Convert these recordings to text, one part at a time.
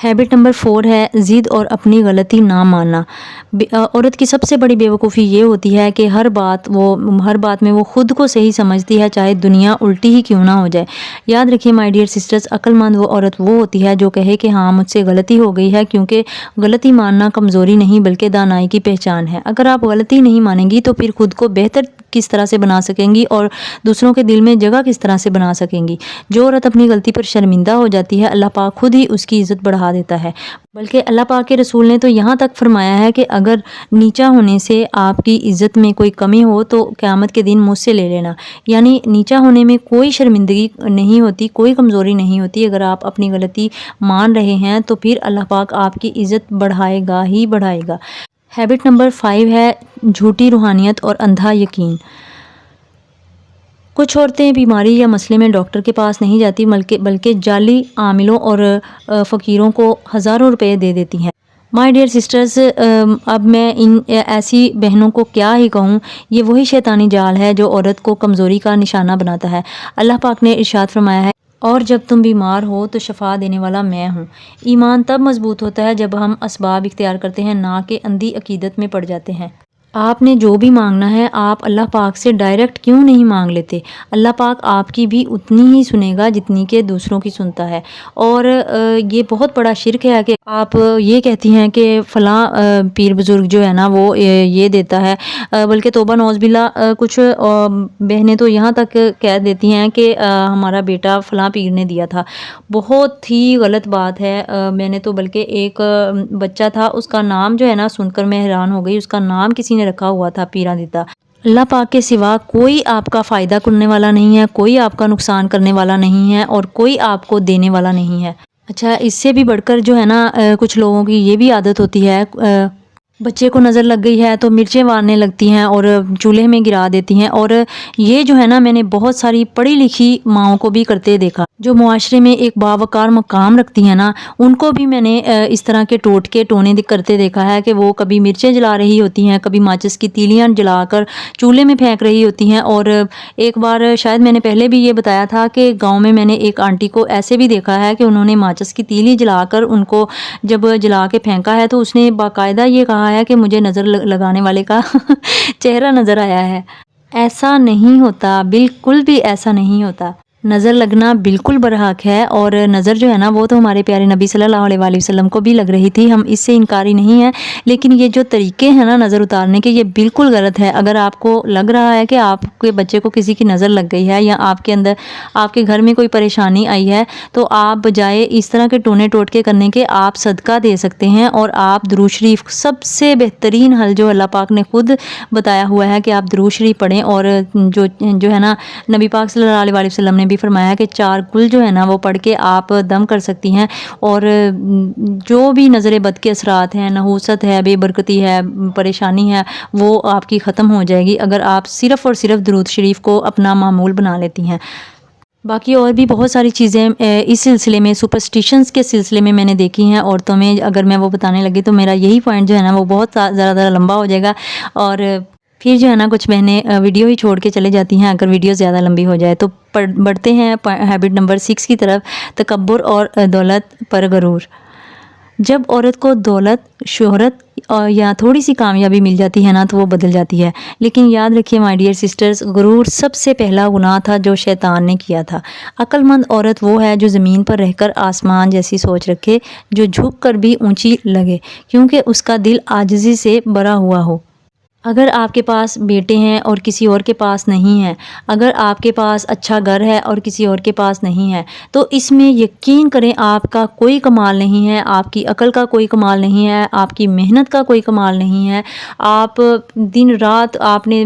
Habit number 4 ہے ضد اور اپنی غلطی نہ ماننا۔ عورت کی سب سے بڑی بیوقوفی یہ ہوتی ہے کہ ہر بات میں وہ خود کو صحیح سمجھتی ہے، چاہے دنیا الٹی ہی کیوں نہ ہو جائے۔ یاد رکھیے مائی ڈیئر سسٹرز، عقل مند وہ عورت وہ ہوتی ہے جو کہے کہ ہاں مجھ سے غلطی ہو گئی ہے، کیونکہ غلطی ماننا کمزوری نہیں بلکہ دانائی کی پہچان ہے۔ اگر آپ غلطی نہیں مانیں گی تو پھر خود کو بہتر کس طرح سے بنا سکیں گی اور دوسروں کے دل میں جگہ کس طرح سے بنا سکیں گی۔ جو عورت اپنی غلطی پر شرمندہ ہو جاتی ہے، اللہ پاک خود ہی اس کی عزت بڑھا دیتا ہے۔ بلکہ اللہ پاک کے رسول نے تو یہاں تک فرمایا ہے کہ اگر نیچا ہونے سے آپ کی عزت میں کوئی کمی ہو تو قیامت کے دن مجھ سے لے لینا۔ یعنی نیچا ہونے میں کوئی شرمندگی نہیں ہوتی، کوئی کمزوری نہیں ہوتی۔ اگر آپ اپنی غلطی مان رہے ہیں تو پھر اللہ پاک آپ کی عزت بڑھائے گا ہی بڑھائے گا۔ ہیبٹ نمبر 5 ہے جھوٹی روحانیت اور اندھا یقین۔ کچھ عورتیں بیماری یا مسئلے میں ڈاکٹر کے پاس نہیں جاتی بلکہ جعلی عاملوں اور فقیروں کو ہزاروں روپے دے دیتی ہیں۔ مائی ڈیئر سسٹرز، اب میں ان ایسی بہنوں کو کیا ہی کہوں، یہ وہی شیطانی جال ہے جو عورت کو کمزوری کا نشانہ بناتا ہے۔ اللہ پاک نے ارشاد فرمایا ہے، اور جب تم بیمار ہو تو شفا دینے والا میں ہوں۔ ایمان تب مضبوط ہوتا ہے جب ہم اسباب اختیار کرتے ہیں، نہ کہ اندھی عقیدت میں پڑ جاتے ہیں۔ آپ نے جو بھی مانگنا ہے آپ اللہ پاک سے ڈائریکٹ کیوں نہیں مانگ لیتے؟ اللہ پاک آپ کی بھی اتنی ہی سنے گا جتنی کہ دوسروں کی سنتا ہے۔ اور یہ بہت بڑا شرک ہے کہ آپ یہ کہتی ہیں کہ فلاں پیر بزرگ جو ہے نا وہ یہ دیتا ہے، بلکہ توبہ نوز باللہ کچھ بہنیں تو یہاں تک کہہ دیتی ہیں کہ ہمارا بیٹا فلاں پیر نے دیا تھا۔ بہت ہی غلط بات ہے۔ میں نے تو بلکہ ایک بچہ تھا، اس کا نام جو ہے نا سن کر میں حیران ہو گئی، اس کا نام کسی نے رکھا ہوا تھا پیرا دیتا۔ اللہ پاک کے سوا کوئی آپ کا فائدہ کرنے والا نہیں ہے، کوئی آپ کا نقصان کرنے والا نہیں ہے اور کوئی آپ کو دینے والا نہیں ہے۔ اچھا، اس سے بھی بڑھ کر جو ہے نا کچھ لوگوں کی یہ بھی عادت ہوتی ہے، بچے کو نظر لگ گئی ہے تو مرچیں مارنے لگتی ہیں اور چولہے میں گرا دیتی ہیں۔ اور یہ جو ہے نا میں نے بہت ساری پڑھی لکھی ماؤں کو بھی کرتے دیکھا، جو معاشرے میں ایک باوقار مقام رکھتی ہیں نا، ان کو بھی میں نے اس طرح کے ٹونے کرتے دیکھا ہے کہ وہ کبھی مرچیں جلا رہی ہوتی ہیں، کبھی ماچس کی تیلیاں جلا کر چولہے میں پھینک رہی ہوتی ہیں۔ اور ایک بار شاید میں نے پہلے بھی یہ بتایا تھا کہ گاؤں میں نے ایک آنٹی کو ایسے بھی دیکھا ہے کہ انہوں نے ماچس کی تیلی جلا کر ان کو جب جلا کے پھینکا ہے تو اس نے باقاعدہ یہ کہا ہے کہ مجھے نظر لگانے والے کا چہرہ نظر آیا ہے۔ ایسا نہیں ہوتا، بالکل بھی ایسا نہیں ہوتا۔ نظر لگنا بالکل برحق ہے، اور نظر جو ہے نا وہ تو ہمارے پیارے نبی صلی اللہ علیہ وآلہ وسلم کو بھی لگ رہی تھی، ہم اس سے انکاری نہیں ہے۔ لیکن یہ جو طریقے ہیں نا نظر اتارنے کے، یہ بالکل غلط ہے۔ اگر آپ کو لگ رہا ہے کہ آپ کے بچے کو کسی کی نظر لگ گئی ہے یا آپ کے گھر میں کوئی پریشانی آئی ہے، تو آپ بجائے اس طرح کے ٹونے ٹوٹکے کرنے کے آپ صدقہ دے سکتے ہیں، اور آپ درود شریف، سب سے بہترین حل جو اللہ پاک نے خود بتایا ہوا ہے کہ آپ درود شریف پڑھیں، اور جو ہے نا نبی پاک صلی اللہ علیہ وآلہ وسلم نے بھی فرمایا کہ 4 کل جو ہے نا وہ پڑھ کے آپ دم کر سکتی ہیں، اور جو بھی نظر بد کے اثرات ہیں، نحوست ہے، بے برکتی ہے، پریشانی ہے، وہ آپ کی ختم ہو جائے گی اگر آپ صرف اور صرف درود شریف کو اپنا معمول بنا لیتی ہیں۔ باقی اور بھی بہت ساری چیزیں اس سلسلے میں، سپرسٹیشنز کے سلسلے میں نے دیکھی ہیں عورتوں میں، اگر میں وہ بتانے لگی تو میرا یہی پوائنٹ جو ہے نا وہ بہت زیادہ لمبا ہو جائے گا، اور پھر جو ہے نا کچھ بہنیں ویڈیو ہی چھوڑ کے چلے جاتی ہیں اگر ویڈیو زیادہ لمبی ہو جائے۔ تو بڑھتے ہیں ہیبٹ نمبر 6 کی طرف، تکبر اور دولت پر غرور۔ جب عورت کو دولت، شہرت یا تھوڑی سی کامیابی مل جاتی ہے نا تو وہ بدل جاتی ہے، لیکن یاد رکھیے مائی ڈیئر سسٹرز، غرور سب سے پہلا گناہ تھا جو شیطان نے کیا تھا۔ عقل مند عورت وہ ہے جو زمین پر رہ کر آسمان جیسی سوچ رکھے، جو جھک کر بھی اونچی لگے، کیونکہ اس کا دل عاجزی سے بھرا ہوا ہو۔ اگر آپ کے پاس بیٹے ہیں اور کسی اور کے پاس نہیں ہے، اگر آپ کے پاس اچھا گھر ہے اور کسی اور کے پاس نہیں ہے، تو اس میں یقین کریں آپ کا کوئی کمال نہیں ہے، آپ کی عقل کا کوئی کمال نہیں ہے، آپ کی محنت کا کوئی کمال نہیں ہے۔ آپ دن رات آپ نے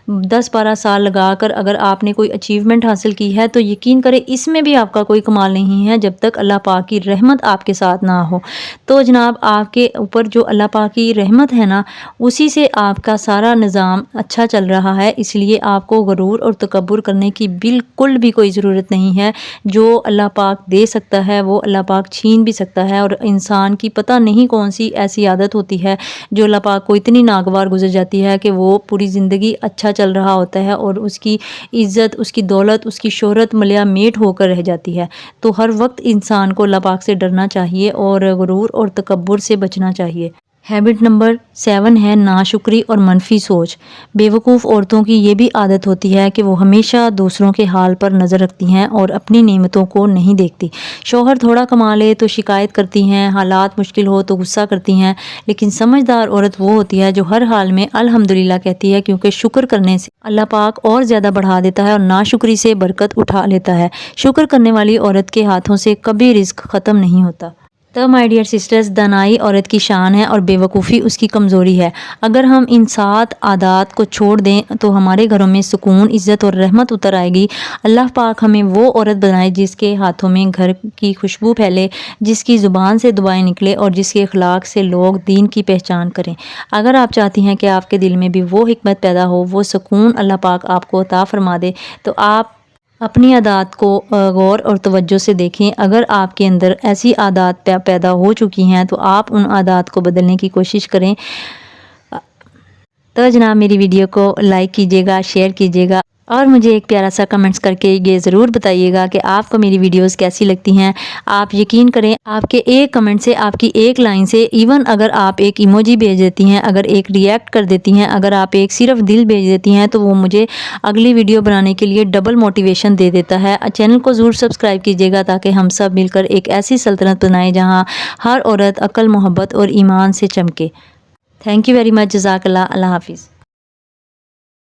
10-12 سال لگا کر اگر آپ نے کوئی اچیومنٹ حاصل کی ہے تو یقین کریں اس میں بھی آپ کا کوئی کمال نہیں ہے جب تک اللہ پاک کی رحمت آپ کے ساتھ نہ ہو۔ تو جناب آپ کے اوپر جو اللہ پاک کی رحمت ہے نا، اسی سے آپ آپ کا سارا نظام اچھا چل رہا ہے، اس لیے آپ کو غرور اور تکبر کرنے کی بالکل بھی کوئی ضرورت نہیں ہے۔ جو اللہ پاک دے سکتا ہے وہ اللہ پاک چھین بھی سکتا ہے، اور انسان کی پتہ نہیں کون سی ایسی عادت ہوتی ہے جو اللہ پاک کو اتنی ناگوار گزر جاتی ہے کہ وہ پوری زندگی اچھا چل رہا ہوتا ہے اور اس کی عزت، اس کی دولت، اس کی شہرت ملیا میٹ ہو کر رہ جاتی ہے۔ تو ہر وقت انسان کو اللہ پاک سے ڈرنا چاہیے اور غرور اور تکبر سے بچنا چاہیے۔ ہیبٹ نمبر 7 ہے ناشکری اور منفی سوچ۔ بیوقوف عورتوں کی یہ بھی عادت ہوتی ہے کہ وہ ہمیشہ دوسروں کے حال پر نظر رکھتی ہیں اور اپنی نعمتوں کو نہیں دیکھتی۔ شوہر تھوڑا کما لے تو شکایت کرتی ہیں، حالات مشکل ہو تو غصہ کرتی ہیں، لیکن سمجھدار عورت وہ ہوتی ہے جو ہر حال میں الحمدللہ کہتی ہے، کیونکہ شکر کرنے سے اللہ پاک اور زیادہ بڑھا دیتا ہے اور ناشکری سے برکت اٹھا لیتا ہے۔ شکر کرنے والی عورت کے ہاتھوں سے کبھی رزق ختم نہیں ہوتا۔ تو مائی ڈیئر سسٹرز، دانائی عورت کی شان ہے اور بے وقوفی اس کی کمزوری ہے۔ اگر ہم ان 7 عادات کو چھوڑ دیں تو ہمارے گھروں میں سکون، عزت اور رحمت اتر آئے گی۔ اللہ پاک ہمیں وہ عورت بنائے جس کے ہاتھوں میں گھر کی خوشبو پھیلے، جس کی زبان سے دعائیں نکلے اور جس کے اخلاق سے لوگ دین کی پہچان کریں۔ اگر آپ چاہتی ہیں کہ آپ کے دل میں بھی وہ حکمت پیدا ہو، وہ سکون اللہ پاک آپ کو عطا فرما دے، تو آپ اپنی عادات کو غور اور توجہ سے دیکھیں۔ اگر آپ کے اندر ایسی عادات پیدا ہو چکی ہیں تو آپ ان عادات کو بدلنے کی کوشش کریں۔ تو جناب میری ویڈیو کو لائک کیجیے گا، شیئر کیجیے گا اور مجھے ایک پیارا سا کمنٹس کر کے یہ ضرور بتائیے گا کہ آپ کو میری ویڈیوز کیسی لگتی ہیں۔ آپ یقین کریں، آپ کے ایک کمنٹ سے، آپ کی ایک لائن سے، ایون اگر آپ ایک ایموجی بھیج دیتی ہیں، اگر ایک ریئیکٹ کر دیتی ہیں، اگر آپ ایک صرف دل بھیج دیتی ہیں، تو وہ مجھے اگلی ویڈیو بنانے کے لیے ڈبل موٹیویشن دے دیتا ہے۔ چینل کو ضرور سبسکرائب کیجیے گا تاکہ ہم سب مل کر ایک ایسی سلطنت بنائیں جہاں ہر عورت عقل، محبت اور ایمان سے چمکے۔ تھینک یو ویری مچ، جزاک اللہ، اللہ حافظ۔